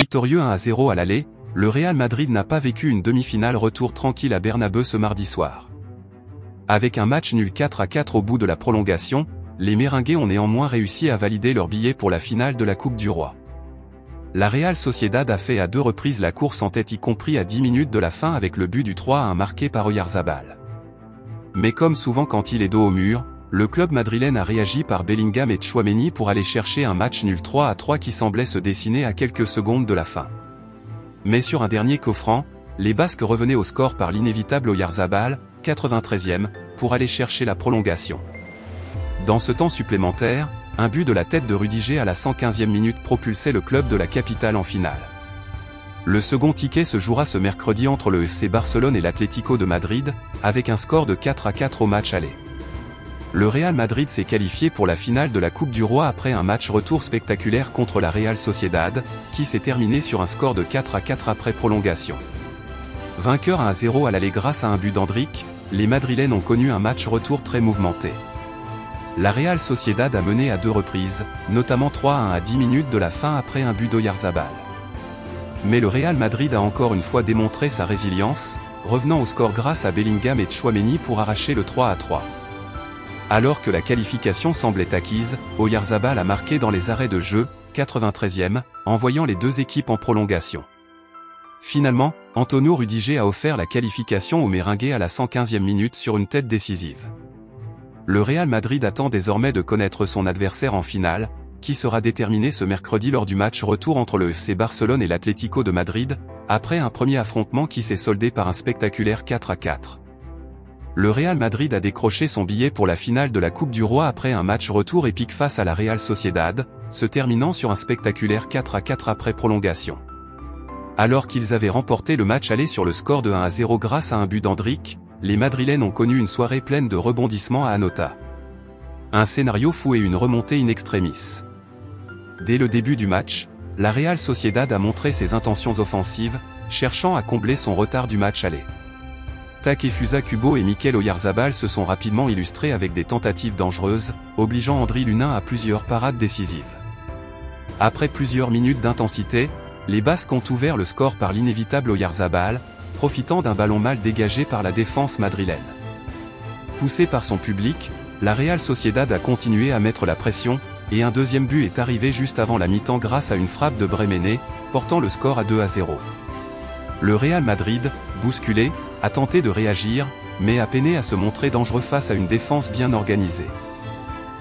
Victorieux 1-0 à l'aller, le Real Madrid n'a pas vécu une demi-finale retour tranquille à Bernabeu ce mardi soir. Avec un match nul 4-4 au bout de la prolongation, les Merengues ont néanmoins réussi à valider leur billet pour la finale de la Coupe du Roi. La Real Sociedad a fait à 2 reprises la course en tête, y compris à 10 minutes de la fin avec le but du 3-1 marqué par Oyarzabal. Mais comme souvent quand il est dos au mur, le club madrilène a réagi par Bellingham et Tchouaméni pour aller chercher un match nul 3-3 qui semblait se dessiner à quelques secondes de la fin. Mais sur un dernier coup franc, les Basques revenaient au score par l'inévitable Oyarzabal, 93e, pour aller chercher la prolongation. Dans ce temps supplémentaire, un but de la tête de Rudiger à la 115e minute propulsait le club de la capitale en finale. Le second ticket se jouera ce mercredi entre le FC Barcelone et l'Atlético de Madrid, avec un score de 4-4 au match aller. Le Real Madrid s'est qualifié pour la finale de la Coupe du Roi après un match retour spectaculaire contre la Real Sociedad, qui s'est terminé sur un score de 4-4 après prolongation. Vainqueur 1-0 à l'aller grâce à un but d'Endrick, les Madrilènes ont connu un match retour très mouvementé. La Real Sociedad a mené à 2 reprises, notamment 3-1 à 10 minutes de la fin après un but d'Oyarzabal. Mais le Real Madrid a encore une fois démontré sa résilience, revenant au score grâce à Bellingham et Tchouaméni pour arracher le 3-3. Alors que la qualification semblait acquise, Oyarzabal a marqué dans les arrêts de jeu, 93e, envoyant les 2 équipes en prolongation. Finalement, Antonio Rudiger a offert la qualification aux Merengues à la 115e minute sur une tête décisive. Le Real Madrid attend désormais de connaître son adversaire en finale, qui sera déterminé ce mercredi lors du match retour entre le FC Barcelone et l'Atlético de Madrid, après un premier affrontement qui s'est soldé par un spectaculaire 4-4. Le Real Madrid a décroché son billet pour la finale de la Coupe du Roi après un match retour épique face à la Real Sociedad, se terminant sur un spectaculaire 4-4 après prolongation. Alors qu'ils avaient remporté le match aller sur le score de 1-0 grâce à un but d'Endrick, les Madrilènes ont connu une soirée pleine de rebondissements à Anoeta. Un scénario fou et une remontée in extremis. Dès le début du match, la Real Sociedad a montré ses intentions offensives, cherchant à combler son retard du match aller. Takefusa Kubo et Mikel Oyarzabal se sont rapidement illustrés avec des tentatives dangereuses, obligeant Andriy Lunin à plusieurs parades décisives. Après plusieurs minutes d'intensité, les Basques ont ouvert le score par l'inévitable Oyarzabal, profitant d'un ballon mal dégagé par la défense madrilène. Poussée par son public, la Real Sociedad a continué à mettre la pression, et un deuxième but est arrivé juste avant la mi-temps grâce à une frappe de Bremené, portant le score à 2-0. Le Real Madrid, bousculé, a tenté de réagir, mais a peiné à se montrer dangereux face à une défense bien organisée.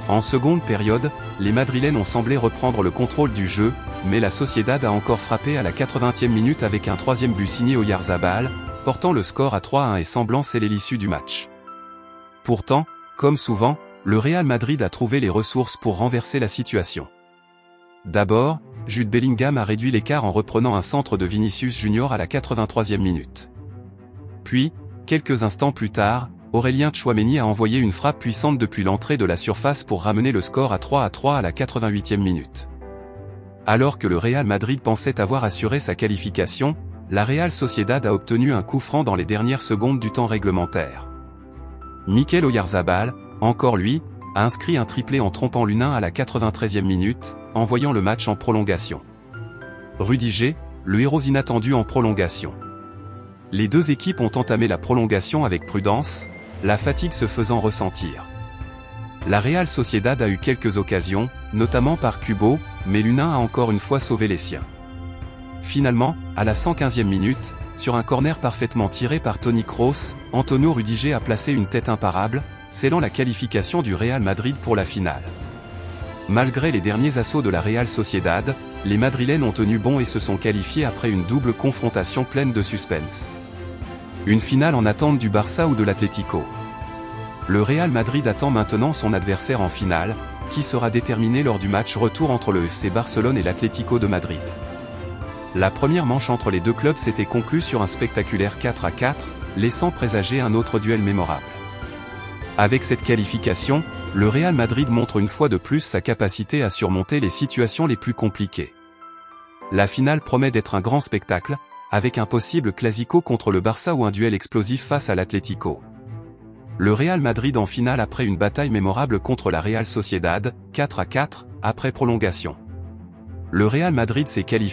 En seconde période, les Madrilènes ont semblé reprendre le contrôle du jeu, mais la Sociedad a encore frappé à la 80e minute avec un 3e but signé Oyarzabal, portant le score à 3-1 et semblant sceller l'issue du match. Pourtant, comme souvent, le Real Madrid a trouvé les ressources pour renverser la situation. D'abord, Jude Bellingham a réduit l'écart en reprenant un centre de Vinicius Junior à la 83e minute. Puis, quelques instants plus tard, Aurélien Tchouaméni a envoyé une frappe puissante depuis l'entrée de la surface pour ramener le score à 3-3 à la 88e minute. Alors que le Real Madrid pensait avoir assuré sa qualification, la Real Sociedad a obtenu un coup franc dans les dernières secondes du temps réglementaire. Mikel Oyarzabal, encore lui, a inscrit un triplé en trompant Lunin à la 93e minute, envoyant le match en prolongation. Rudiger, le héros inattendu en prolongation. Les 2 équipes ont entamé la prolongation avec prudence, la fatigue se faisant ressentir. La Real Sociedad a eu quelques occasions, notamment par Kubo, mais Lunin a encore une fois sauvé les siens. Finalement, à la 115e minute, sur un corner parfaitement tiré par Toni Kroos, Antonio Rudiger a placé une tête imparable, scellant la qualification du Real Madrid pour la finale. Malgré les derniers assauts de la Real Sociedad, les Madrilènes ont tenu bon et se sont qualifiés après une double confrontation pleine de suspense. Une finale en attente du Barça ou de l'Atlético. Le Real Madrid attend maintenant son adversaire en finale, qui sera déterminé lors du match retour entre le FC Barcelone et l'Atlético de Madrid. La première manche entre les 2 clubs s'était conclue sur un spectaculaire 4-4, laissant présager un autre duel mémorable. Avec cette qualification, le Real Madrid montre une fois de plus sa capacité à surmonter les situations les plus compliquées. La finale promet d'être un grand spectacle, avec un possible classico contre le Barça ou un duel explosif face à l'Atlético. Le Real Madrid en finale après une bataille mémorable contre la Real Sociedad, 4-4, après prolongation. Le Real Madrid s'est qualifié